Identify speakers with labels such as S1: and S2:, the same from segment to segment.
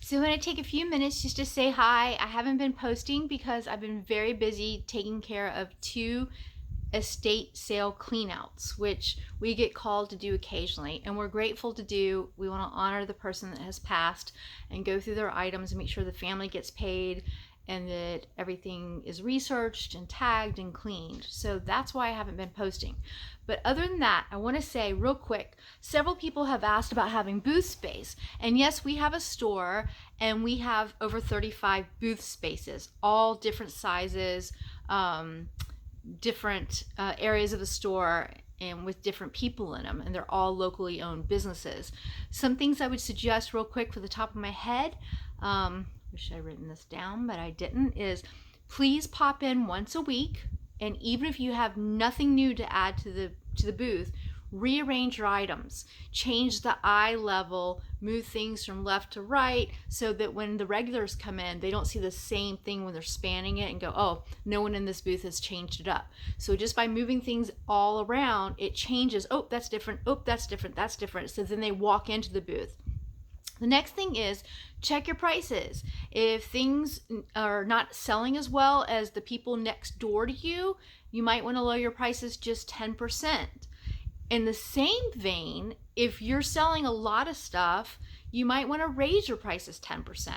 S1: So I'm going to take a few minutes just to say hi. I haven't been posting because I've been very busy taking care of two estate sale cleanouts, which we get called to do occasionally, and we're grateful to do. We want to honor the person that has passed and go through their items and make sure the family gets paid and that everything is researched and tagged and cleaned. So that's why I haven't been posting. But other than that, I want to say real quick, several people have asked about having booth space. And yes, we have a store and we have over 35 booth spaces, all different sizes, different areas of the store, and with different people in them, and they're all locally owned businesses. Some things I would suggest real quick for the top of my head, wish I'd written this down, but I didn't, is please pop in once a week, and even if you have nothing new to add to the booth, rearrange your items, change the eye level, move things from left to right so that when the regulars come in, they don't see the same thing when they're spanning it and go, oh, no one in this booth has changed it up. So just by moving things all around, it changes. Oh, that's different. Oh, that's different. That's different. So then they walk into the booth. The next thing is check your prices. If things are not selling as well as the people next door to you, you might want to lower your prices just 10%. In the same vein, if you're selling a lot of stuff, you might want to raise your prices 10%.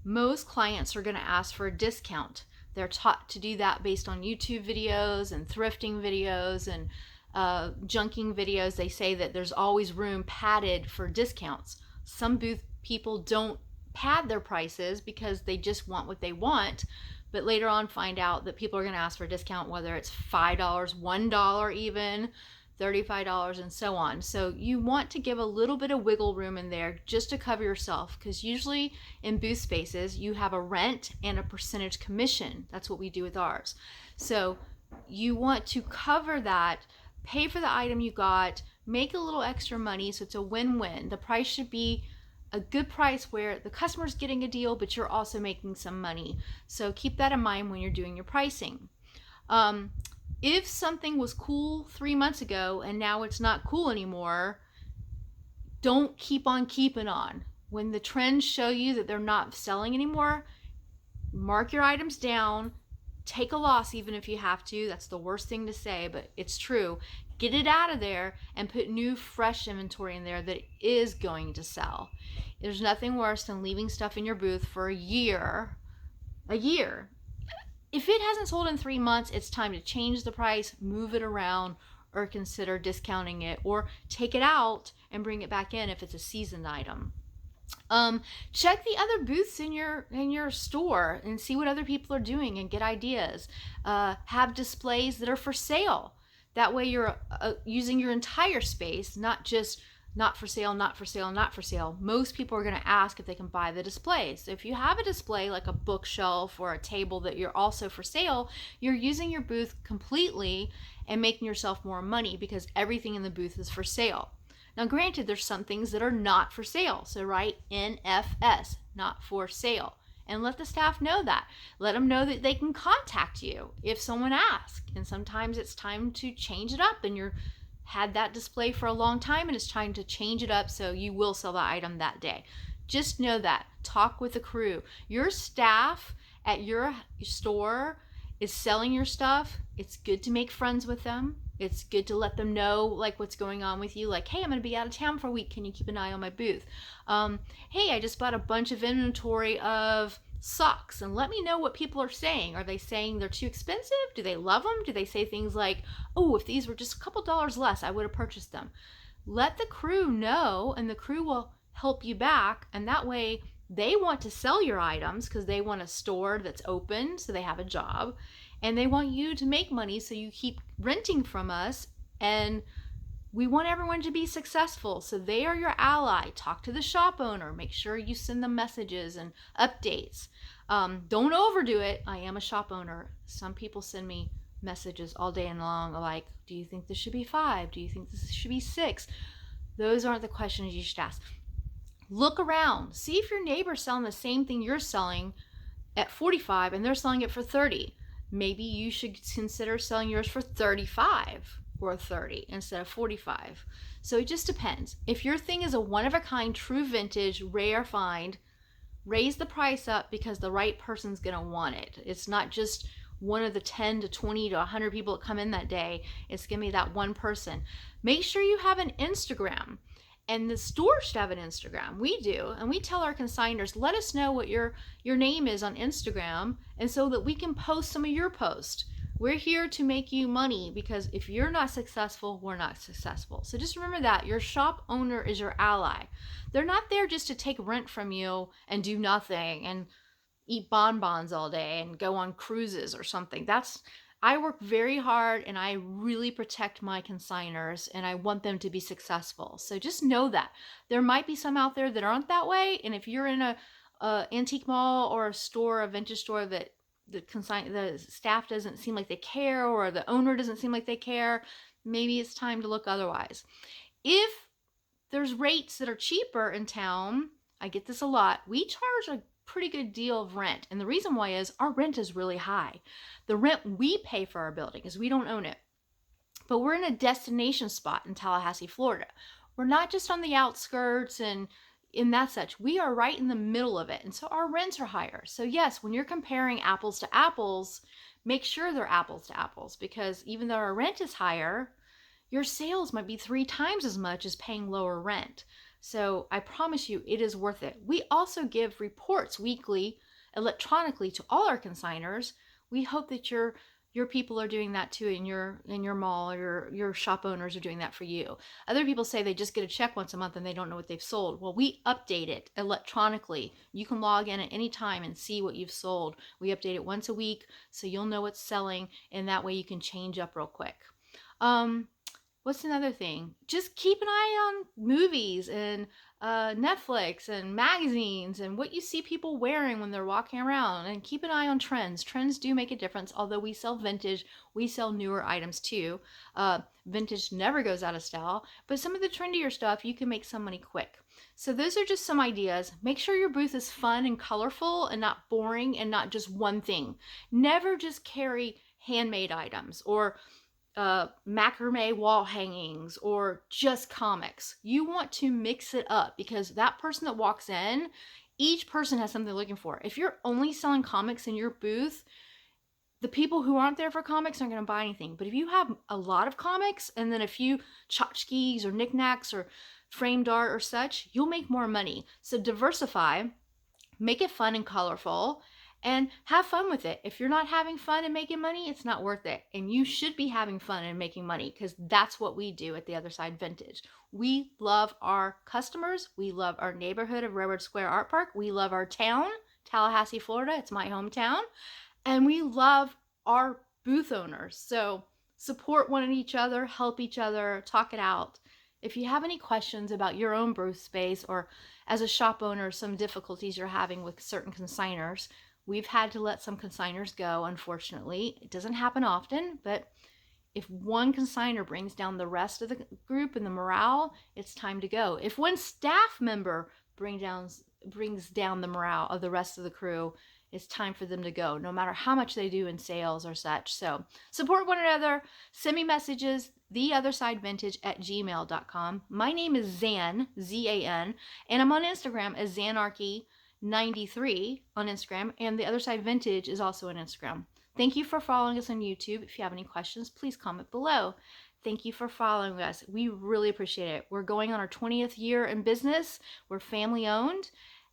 S1: Most clients are going to ask for a discount. They're taught to do that based on YouTube videos and thrifting videos and junking videos. They say that there's always room padded for discounts. Some booth people don't pad their prices because they just want what they want, but later on find out that people are going to ask for a discount, whether it's $5, $1 even, $35 and so on. So you want to give a little bit of wiggle room in there just to cover yourself, because usually in booth spaces you have a rent and a percentage commission. That's what we do with ours. So you want to cover that, pay for the item you got, make a little extra money so it's a win-win. The price should be a good price where the customer's getting a deal but you're also making some money. So keep that in mind when you're doing your pricing. If something was cool 3 months ago and now it's not cool anymore, don't keep on keeping on. When the trends show you that they're not selling anymore, mark your items down, take a loss even if you have to. That's the worst thing to say, but it's true. Get it out of there and put new, fresh inventory in there that is going to sell. There's nothing worse than leaving stuff in your booth for a year. If it hasn't sold in 3 months, it's time to change the price, move it around, or consider discounting it, or take it out and bring it back in if it's a seasoned item. Check the other booths in your store and see what other people are doing and get ideas. Have displays that are for sale. That way you're using your entire space, not just not for sale, not for sale, not for sale. Most people are going to ask if they can buy the displays. So if you have a display like a bookshelf or a table that you're also for sale, you're using your booth completely and making yourself more money because everything in the booth is for sale. Now, granted, there's some things that are not for sale. So write NFS, not for sale. And let the staff know that. Let them know that they can contact you if someone asks. And sometimes it's time to change it up and you're had that display for a long time and it's time to change it up so you will sell the item that day. Just know that. Talk with the crew. Your staff at your store is selling your stuff. It's good to make friends with them. It's good to let them know like what's going on with you. Like, hey, I'm going to be out of town for a week. Can you keep an eye on my booth? Hey, I just bought a bunch of inventory of socks and let me know what people are saying. Are they saying they're too expensive? Do they love them? Do they say things like, oh, if these were just a couple dollars less, I would have purchased them? Let the crew know and the crew will help you back. And that way they want to sell your items because they want a store that's open so they have a job. And they want you to make money so you keep renting from us. And we want everyone to be successful. So they are your ally. Talk to the shop owner. Make sure you send them messages and updates. Don't overdo it. I am a shop owner. Some people send me messages all day long like, do you think this should be 5? Do you think this should be 6? Those aren't the questions you should ask. Look around. See if your neighbor's selling the same thing you're selling at 45 and they're selling it for 30. Maybe you should consider selling yours for 35 or 30 instead of 45. So it just depends. If your thing is a one-of-a-kind, true vintage, rare find, raise the price up because the right person's going to want it. It's not just one of the 10 to 20 to 100 people that come in that day. It's going to be that one person. Make sure you have an Instagram. And the store should have an Instagram. We do. And we tell our consigners, let us know what your name is on Instagram, and so that we can post some of your posts. We're here to make you money, because if you're not successful, we're not successful. So just remember that your shop owner is your ally. They're not there just to take rent from you and do nothing and eat bonbons all day and go on cruises or something. I work very hard, and I really protect my consigners, and I want them to be successful. So just know that there might be some out there that aren't that way. And if you're in a antique mall or a store, a vintage store, that the staff doesn't seem like they care, or the owner doesn't seem like they care, maybe it's time to look otherwise. If there's rates that are cheaper in town, I get this a lot, we charge a pretty good deal of rent. And the reason why is our rent is really high. The rent we pay for our building is we don't own it. But we're in a destination spot in Tallahassee, Florida. We're not just on the outskirts and in that such. We are right in the middle of it. And so our rents are higher. So yes, when you're comparing apples to apples, make sure they're apples to apples, because even though our rent is higher, your sales might be 3 times as much as paying lower rent. So I promise you, it is worth it. We also give reports weekly electronically to all our consigners. We hope that your people are doing that too in your mall, or your shop owners are doing that for you. Other people say they just get a check once a month and they don't know what they've sold. Well, we update it electronically. You can log in at any time and see what you've sold. We update it once a week, so you'll know what's selling, and that way you can change up real quick. What's another thing? Just keep an eye on movies and Netflix and magazines and what you see people wearing when they're walking around, and keep an eye on trends. Trends do make a difference. Although we sell vintage, we sell newer items too. Vintage never goes out of style, but some of the trendier stuff, you can make some money quick. So those are just some ideas. Make sure your booth is fun and colorful and not boring and not just one thing. Never just carry handmade items or macrame wall hangings or just comics. You want to mix it up, because that person that walks in, each person has something they're looking for. If you're only selling comics in your booth, the people who aren't there for comics aren't going to buy anything. But if you have a lot of comics and then a few tchotchkes or knickknacks or framed art or such, you'll make more money. So diversify, make it fun and colorful, and have fun with it. If you're not having fun and making money, it's not worth it. And you should be having fun and making money, because that's what we do at The Other Side Vintage. We love our customers. We love our neighborhood of Railroad Square Art Park. We love our town, Tallahassee, Florida. It's my hometown. And we love our booth owners. So support one each other, help each other, talk it out. If you have any questions about your own booth space, or as a shop owner, some difficulties you're having with certain consigners, we've had to let some consigners go, unfortunately. It doesn't happen often, but if one consigner brings down the rest of the group and the morale, it's time to go. If one staff member brings down the morale of the rest of the crew, it's time for them to go, no matter how much they do in sales or such. So support one another. Send me messages, theothersidevintage@gmail.com. My name is Zan, Z-A-N, and I'm on Instagram as Zanarchy93 on Instagram, and The Other Side Vintage is also on Instagram. Thank you for following us on YouTube. If you have any questions, please comment below. Thank you for following us. We really appreciate it. We're going on our 20th year in business. We're family owned,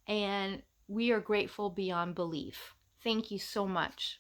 S1: and we are grateful beyond belief. Thank you so much.